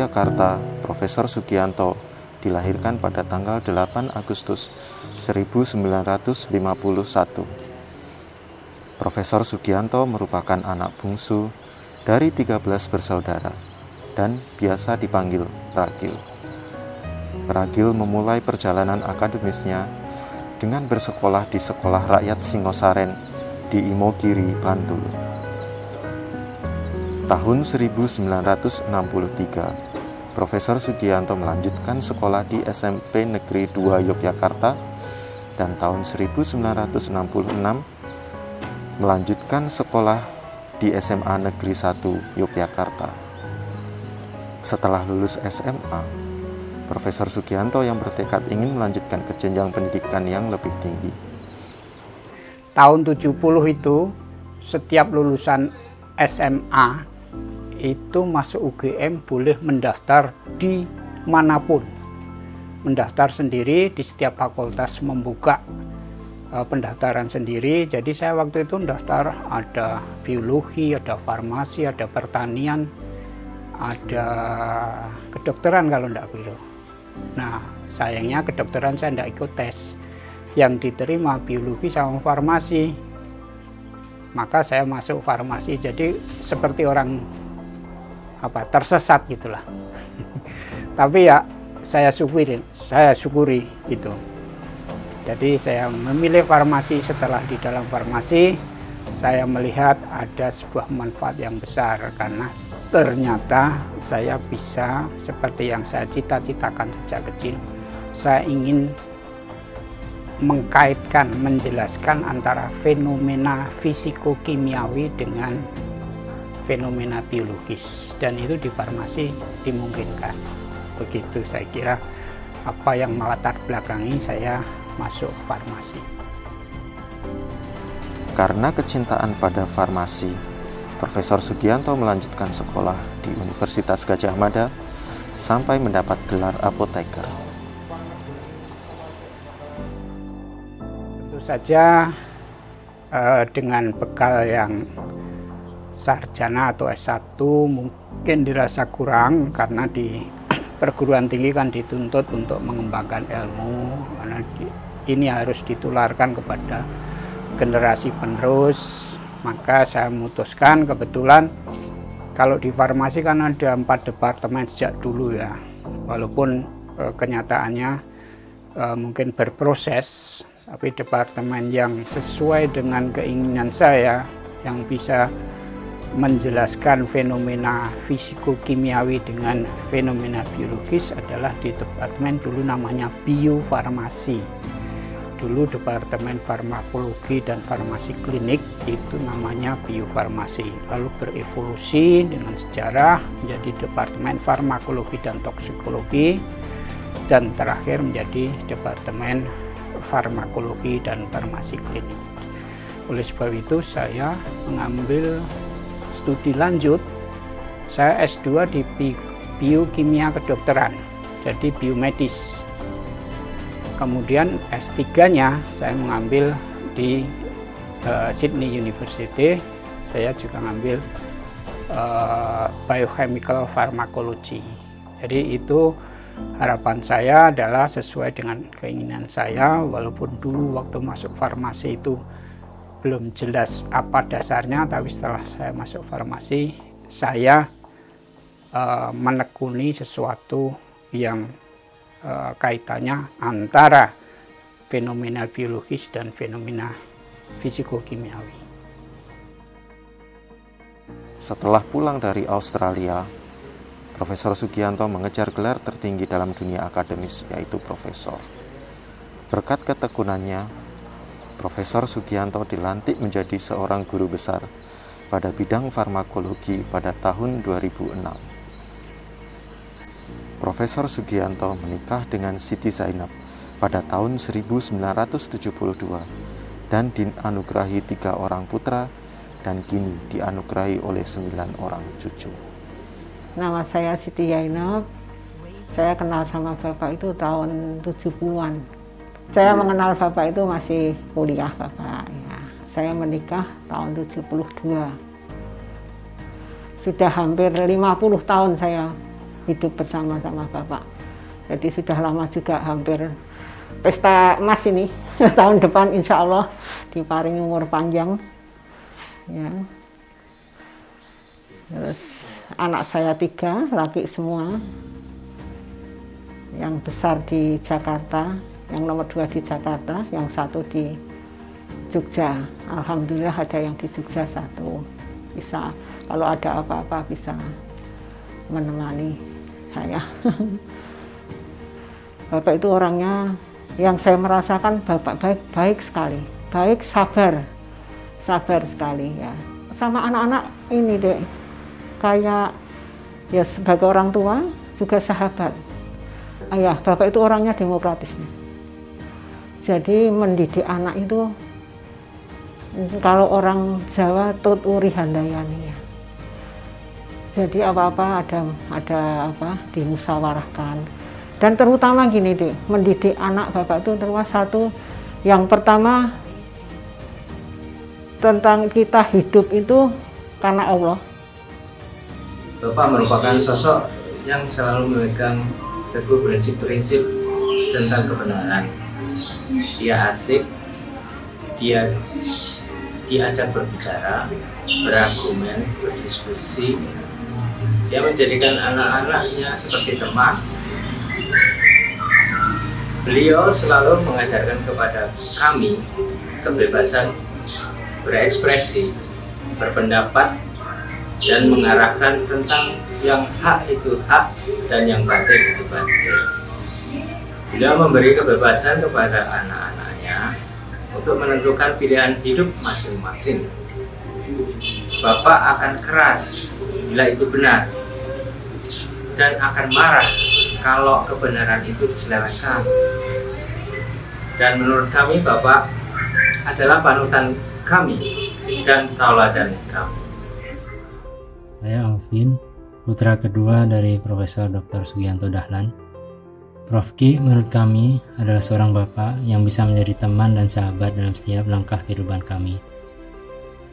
Yogyakarta, Profesor Sugianto dilahirkan pada tanggal 8 Agustus 1951. Profesor Sugianto merupakan anak bungsu dari 13 bersaudara dan biasa dipanggil Ragil. Ragil memulai perjalanan akademisnya dengan bersekolah di Sekolah Rakyat Singosaren di Imogiri, Bantul. Tahun 1963, Profesor Sugianto melanjutkan sekolah di SMP Negeri 2 Yogyakarta dan tahun 1966 melanjutkan sekolah di SMA Negeri 1 Yogyakarta. Setelah lulus SMA, Profesor Sugianto yang bertekad ingin melanjutkan ke jenjang pendidikan yang lebih tinggi. Tahun 70 itu setiap lulusan SMA itu masuk UGM boleh mendaftar di manapun. Mendaftar sendiri, di setiap fakultas membuka pendaftaran sendiri. Jadi saya waktu itu mendaftar, ada biologi, ada farmasi, ada pertanian, ada kedokteran kalau enggak perlu. Nah, sayangnya kedokteran saya enggak ikut tes. Yang diterima biologi sama farmasi. Maka saya masuk farmasi, jadi seperti orang tersesat gitulah. Tapi ya saya syukuri itu. Jadi saya memilih farmasi. Setelah di dalam farmasi saya melihat ada sebuah manfaat yang besar, karena ternyata saya bisa seperti yang saya cita-citakan sejak kecil. Saya ingin mengkaitkan, menjelaskan antara fenomena fisiko-kimiawi dengan fenomena biologis, dan itu di farmasi dimungkinkan. Begitu saya kira apa yang melatar belakangi saya masuk farmasi. Karena kecintaan pada farmasi, Profesor Sugianto melanjutkan sekolah di Universitas Gadjah Mada sampai mendapat gelar apoteker. Tentu saja dengan bekal yang sarjana atau S1 mungkin dirasa kurang, karena di perguruan tinggi kan dituntut untuk mengembangkan ilmu, karena ini harus ditularkan kepada generasi penerus. Maka saya memutuskan, kebetulan kalau di farmasi kan ada 4 departemen sejak dulu ya, walaupun kenyataannya mungkin berproses, tapi departemen yang sesuai dengan keinginan saya, yang bisa menjelaskan fenomena fisiko-kimiawi dengan fenomena biologis adalah di departemen dulu namanya biofarmasi. Dulu departemen farmakologi dan farmasi klinik itu namanya biofarmasi. Lalu berevolusi dengan sejarah menjadi departemen farmakologi dan toksikologi, dan terakhir menjadi departemen farmakologi dan farmasi klinik. Oleh sebab itu saya mengambil studi lanjut. Saya S2 di biokimia kedokteran, jadi biomedis. Kemudian S3-nya saya mengambil di Sydney University. Saya juga mengambil biochemical pharmacology. Jadi itu harapan saya adalah sesuai dengan keinginan saya, walaupun dulu waktu masuk farmasi itu belum jelas apa dasarnya, tapi setelah saya masuk farmasi, saya menekuni sesuatu yang kaitannya antara fenomena biologis dan fenomena fisiko-kimiawi. Setelah pulang dari Australia, Profesor Sugianto mengejar gelar tertinggi dalam dunia akademis, yaitu profesor. Berkat ketekunannya, Profesor Sugianto dilantik menjadi seorang guru besar pada bidang farmakologi pada tahun 2006. Profesor Sugianto menikah dengan Siti Zainab pada tahun 1972 dan dianugerahi 3 orang putra, dan kini dianugerahi oleh 9 orang cucu. Nama saya Siti Zainab. Saya kenal sama Bapak itu tahun 70-an. Saya mengenal Bapak itu masih kuliah Bapak. Ya. Saya menikah tahun 72. Sudah hampir 50 tahun saya hidup bersama-sama Bapak. Jadi sudah lama juga, hampir pesta emas ini tahun depan insya Allah diparingi umur panjang. Ya. Terus anak saya 3, laki semua. Yang besar di Jakarta, yang nomor 2 di Jakarta, yang 1 di Jogja. Alhamdulillah ada yang di Jogja 1. Bisa, kalau ada apa-apa bisa menemani saya. Bapak itu orangnya, yang saya merasakan Bapak baik sekali, baik, sabar sekali ya. Sama anak-anak ini deh, kayak ya sebagai orang tua juga sahabat. Ayah, Bapak itu orangnya demokratis. Jadi mendidik anak itu, kalau orang Jawa tut uri handayani ya. Jadi apa-apa ada apa dimusyawarahkan. Dan terutama gini deh, mendidik anak Bapak itu terutama satu, yang pertama tentang kita hidup itu karena Allah. Bapak merupakan sosok yang selalu memegang teguh prinsip-prinsip tentang kebenaran. Dia asik, dia diajak berbicara, berargumen, berdiskusi. Dia menjadikan anak-anaknya seperti teman. Beliau selalu mengajarkan kepada kami kebebasan berekspresi, berpendapat, dan mengarahkan tentang yang hak itu hak dan yang batil itu batil. Beliau memberi kebebasan kepada anak-anaknya untuk menentukan pilihan hidup masing-masing. Bapak akan keras bila itu benar dan akan marah kalau kebenaran itu diselewengkan. Dan menurut kami Bapak adalah panutan kami dan tauladan kami. Saya Alvin, putra kedua dari Profesor Dr. Sugianto Dahlan. Prof. Ki menurut kami adalah seorang bapak yang bisa menjadi teman dan sahabat dalam setiap langkah kehidupan kami.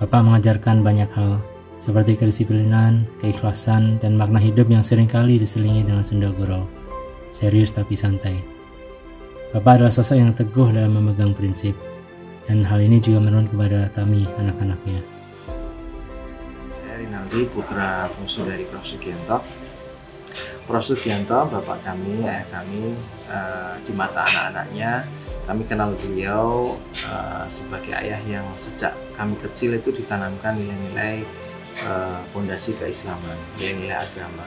Bapak mengajarkan banyak hal, seperti kedisiplinan, keikhlasan, dan makna hidup yang seringkali diselingi dengan senda gurau, serius tapi santai. Bapak adalah sosok yang teguh dalam memegang prinsip, dan hal ini juga menurun kepada kami, anak-anaknya. Saya Rinaldi, putra bungsu dari Prof. Sugianto. Prof. Sugianto, bapak kami, ayah kami, di mata anak-anaknya, kami kenal beliau sebagai ayah yang sejak kami kecil itu ditanamkan nilai-nilai fondasi keislaman, nilai-nilai agama.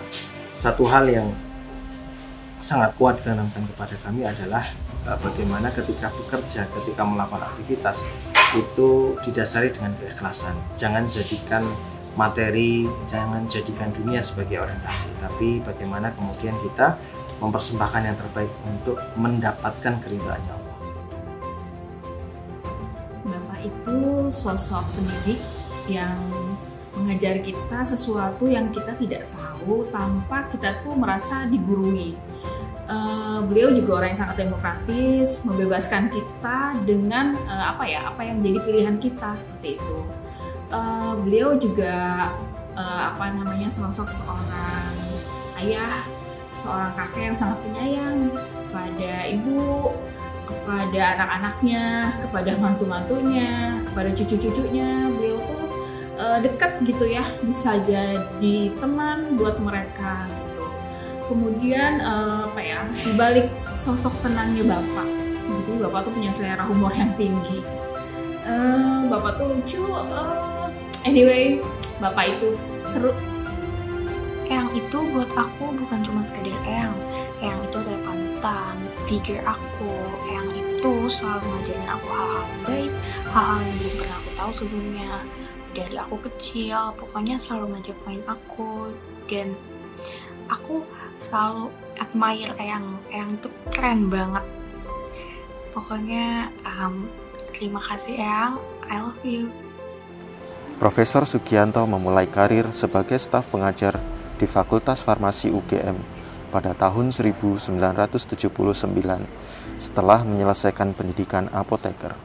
Satu hal yang sangat kuat ditanamkan kepada kami adalah bagaimana ketika bekerja, ketika melakukan aktivitas itu didasari dengan keikhlasan. Jangan jadikan materi, jangan jadikan dunia sebagai orientasi, tapi bagaimana kemudian kita mempersembahkan yang terbaik untuk mendapatkan keridhaannya Allah. Bapak itu sosok pendidik yang mengajar kita sesuatu yang kita tidak tahu tanpa kita tuh merasa digurui. Beliau juga orang yang sangat demokratis, membebaskan kita dengan apa yang jadi pilihan kita seperti itu. Beliau juga sosok seorang ayah, seorang kakek yang sangat penyayang kepada ibu, kepada anak-anaknya, kepada mantu-mantunya, kepada cucu-cucunya. Beliau tuh dekat gitu ya, bisa jadi teman buat mereka gitu. Kemudian di balik sosok tenangnya Bapak, sebetulnya Bapak tuh punya selera humor yang tinggi. Bapak tuh lucu. Anyway, Bapak itu seru. Eyang itu buat aku bukan cuma sekedar Eyang. Eyang itu adalah panutan, figure aku. Eyang itu selalu ngajarin aku hal-hal baik, hal-hal yang belum pernah aku tahu sebelumnya. Dari aku kecil, pokoknya selalu ngajak main aku. Dan aku selalu admire Eyang. Eyang itu keren banget. Pokoknya terima kasih Eyang, I love you. Profesor Sugianto memulai karir sebagai staf pengajar di Fakultas Farmasi UGM pada tahun 1979 setelah menyelesaikan pendidikan apoteker.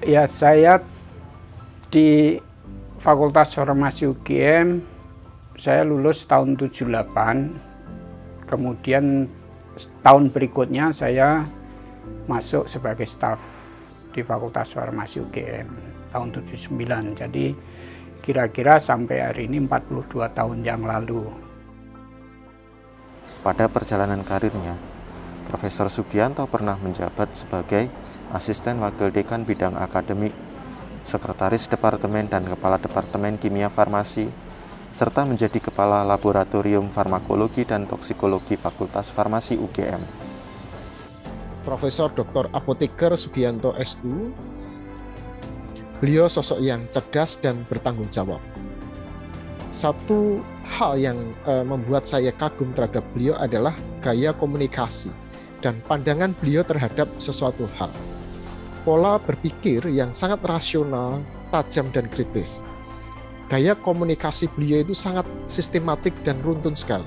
Ya, saya di Fakultas Farmasi UGM Saya lulus tahun 78, kemudian tahun berikutnya saya masuk sebagai staf di Fakultas Farmasi UGM tahun 79. Jadi kira-kira sampai hari ini 42 tahun yang lalu. Pada perjalanan karirnya, Profesor Sugianto pernah menjabat sebagai Asisten Wakil Dekan Bidang Akademik, Sekretaris Departemen dan Kepala Departemen Kimia Farmasi, serta menjadi Kepala Laboratorium Farmakologi dan Toksikologi Fakultas Farmasi UGM. Profesor Dr. Apoteker Sugianto SU, beliau sosok yang cerdas dan bertanggung jawab. Satu hal yang membuat saya kagum terhadap beliau adalah gaya komunikasi dan pandangan beliau terhadap sesuatu hal. Pola berpikir yang sangat rasional, tajam, dan kritis. Gaya komunikasi beliau itu sangat sistematik dan runtun sekali.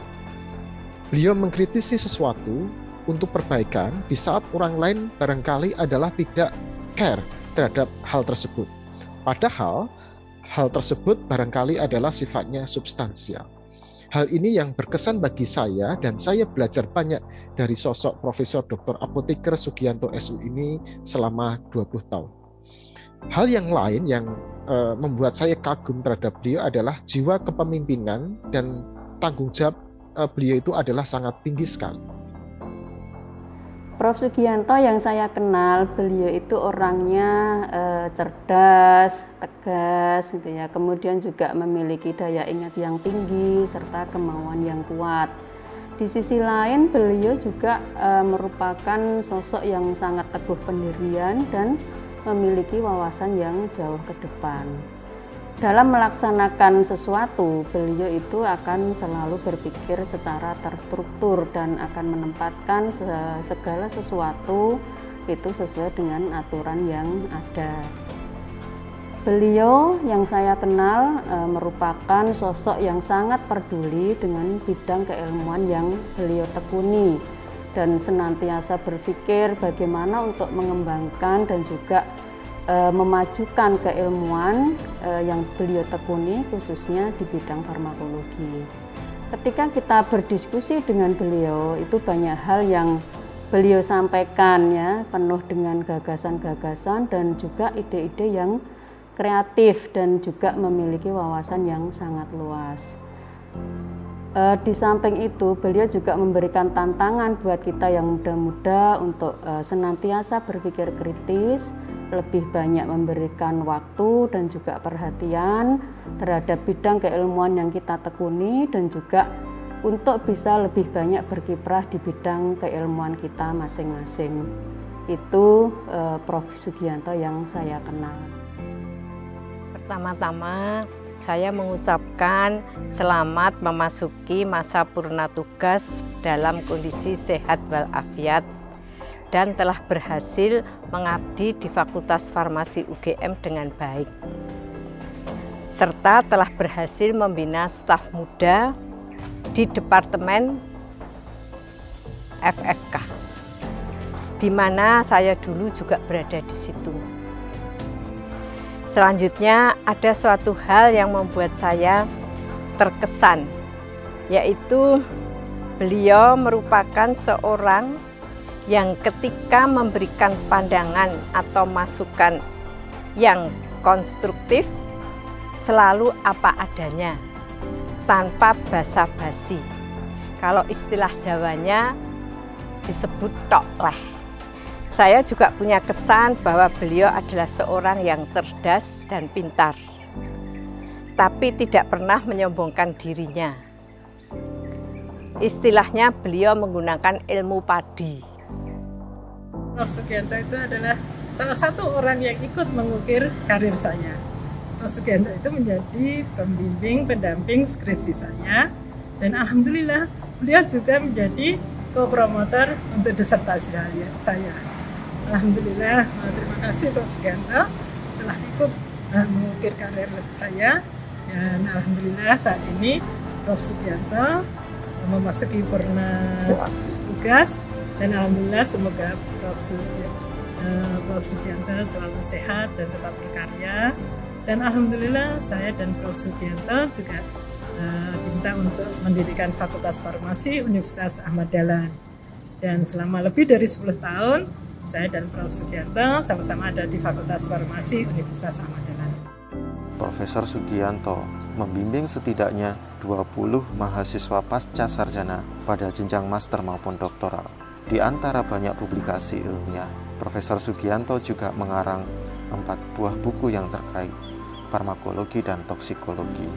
Beliau mengkritisi sesuatu untuk perbaikan di saat orang lain barangkali adalah tidak care terhadap hal tersebut. Padahal hal tersebut barangkali adalah sifatnya substansial. Hal ini yang berkesan bagi saya dan saya belajar banyak dari sosok Profesor Dr. Apoteker Sugianto SU ini selama 20 tahun. Hal yang lain yang membuat saya kagum terhadap beliau adalah jiwa kepemimpinan dan tanggung jawab beliau itu adalah sangat tinggi sekali. Prof. Sugianto yang saya kenal, beliau itu orangnya cerdas, tegas, gitu ya. Kemudian juga memiliki daya ingat yang tinggi serta kemauan yang kuat. Di sisi lain, beliau juga merupakan sosok yang sangat teguh pendirian dan memiliki wawasan yang jauh ke depan. Dalam melaksanakan sesuatu, beliau itu akan selalu berpikir secara terstruktur dan akan menempatkan segala sesuatu itu sesuai dengan aturan yang ada. Beliau yang saya kenal merupakan sosok yang sangat peduli dengan bidang keilmuan yang beliau tekuni dan senantiasa berpikir bagaimana untuk mengembangkan dan juga memajukan keilmuan yang beliau tekuni khususnya di bidang farmakologi. Ketika kita berdiskusi dengan beliau, itu banyak hal yang beliau sampaikan ya, penuh dengan gagasan-gagasan dan juga ide-ide yang kreatif dan juga memiliki wawasan yang sangat luas. Di samping itu, beliau juga memberikan tantangan buat kita yang muda-muda untuk senantiasa berpikir kritis, lebih banyak memberikan waktu dan juga perhatian terhadap bidang keilmuan yang kita tekuni dan juga untuk bisa lebih banyak berkiprah di bidang keilmuan kita masing-masing. Itu Prof. Sugianto yang saya kenal. Pertama-tama saya mengucapkan selamat memasuki masa purna tugas dalam kondisi sehat walafiat dan telah berhasil mengabdi di Fakultas Farmasi UGM dengan baik. Serta telah berhasil membina staf muda di Departemen FFK, di mana saya dulu juga berada di situ. Selanjutnya ada suatu hal yang membuat saya terkesan, yaitu beliau merupakan seorang yang ketika memberikan pandangan atau masukan yang konstruktif selalu apa adanya, tanpa basa-basi. Kalau istilah Jawanya disebut tokleh. Saya juga punya kesan bahwa beliau adalah seorang yang cerdas dan pintar, tapi tidak pernah menyombongkan dirinya. Istilahnya beliau menggunakan ilmu padi. Prof. Sugianto itu adalah salah satu orang yang ikut mengukir karir saya. Prof. Sugianto itu menjadi pembimbing, pendamping skripsi saya, dan alhamdulillah beliau juga menjadi co-promotor untuk disertasi saya. Alhamdulillah, terima kasih Prof. Sugianto telah ikut mengukir karir saya, dan alhamdulillah saat ini Prof. Sugianto memasuki purna tugas. Dan alhamdulillah semoga Prof. Sugianto selalu sehat dan tetap berkarya. Dan alhamdulillah saya dan Prof. Sugianto juga diminta untuk mendirikan Fakultas Farmasi Universitas Ahmad Dahlan. Dan selama lebih dari 10 tahun, saya dan Prof. Sugianto sama-sama ada di Fakultas Farmasi Universitas Ahmad Dahlan. Profesor Sugianto membimbing setidaknya 20 mahasiswa pasca sarjana pada jenjang master maupun doktoral. Di antara banyak publikasi ilmiah, Profesor Sugianto juga mengarang 4 buah buku yang terkait farmakologi dan toksikologi.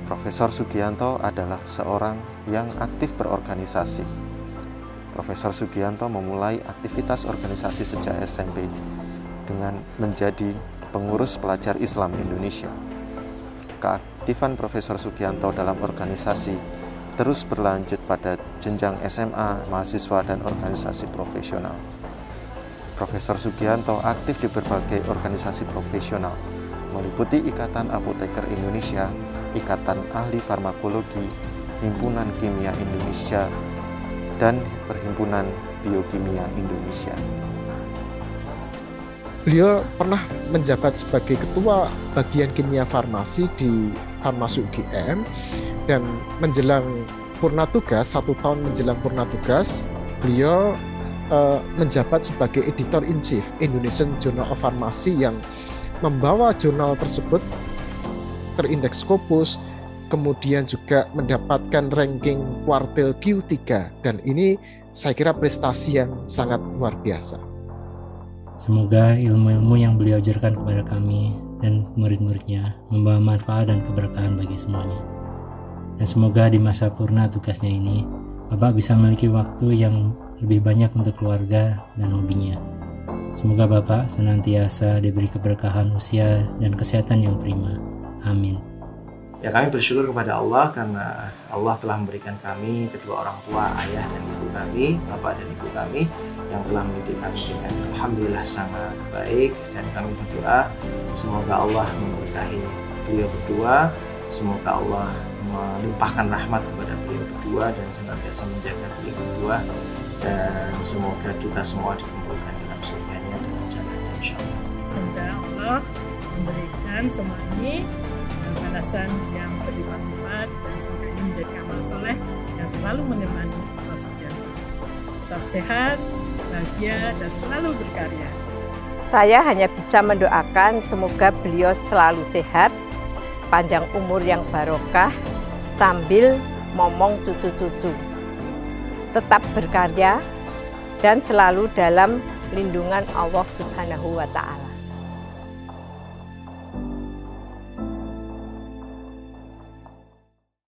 Profesor Sugianto adalah seorang yang aktif berorganisasi. Profesor Sugianto memulai aktivitas organisasi sejak SMP dengan menjadi pengurus pelajar Islam Indonesia. Keaktifan Profesor Sugianto dalam organisasi terus berlanjut pada jenjang SMA, mahasiswa, dan organisasi profesional. Profesor Sugianto aktif di berbagai organisasi profesional, meliputi Ikatan Apoteker Indonesia, Ikatan Ahli Farmakologi, Himpunan Kimia Indonesia, dan Perhimpunan Biokimia Indonesia. Beliau pernah menjabat sebagai Ketua Bagian Kimia Farmasi di Farmasi UGM, dan menjelang purna tugas, 1 tahun menjelang purna tugas, beliau menjabat sebagai Editor-in-Chief Indonesian Journal of Pharmacy yang membawa jurnal tersebut terindeks Scopus, kemudian juga mendapatkan ranking kuartil Q3, dan ini saya kira prestasi yang sangat luar biasa. Semoga ilmu-ilmu yang beliau ajarkan kepada kami dan murid-muridnya membawa manfaat dan keberkahan bagi semuanya. Dan semoga di masa purna tugasnya ini, Bapak bisa memiliki waktu yang lebih banyak untuk keluarga dan hobinya. Semoga Bapak senantiasa diberi keberkahan usia dan kesehatan yang prima. Amin. Ya, kami bersyukur kepada Allah karena Allah telah memberikan kami kedua orang tua, ayah dan ibu kami, bapak dan ibu kami, yang telah mendidik kami dengan alhamdulillah sangat baik, dan kami berdoa semoga Allah memberkahi beliau berdua, semoga Allah melimpahkan rahmat kepada beliau berdua dan senantiasa menjaga beliau berdua, dan semoga kita semua dikumpulkan dalam surganya dengan jannahnya insyaallah. Semoga Allah memberikan semua ini balasan yang berlipat-lipat, dan semoga ini menjadi amal soleh yang selalu menemani Prof. Sugianto. Tetap sehat, bahagia, dan selalu berkarya. Saya hanya bisa mendoakan semoga beliau selalu sehat, panjang umur yang barokah, sambil momong cucu-cucu. Tetap berkarya dan selalu dalam lindungan Allah Subhanahu wa Ta'ala.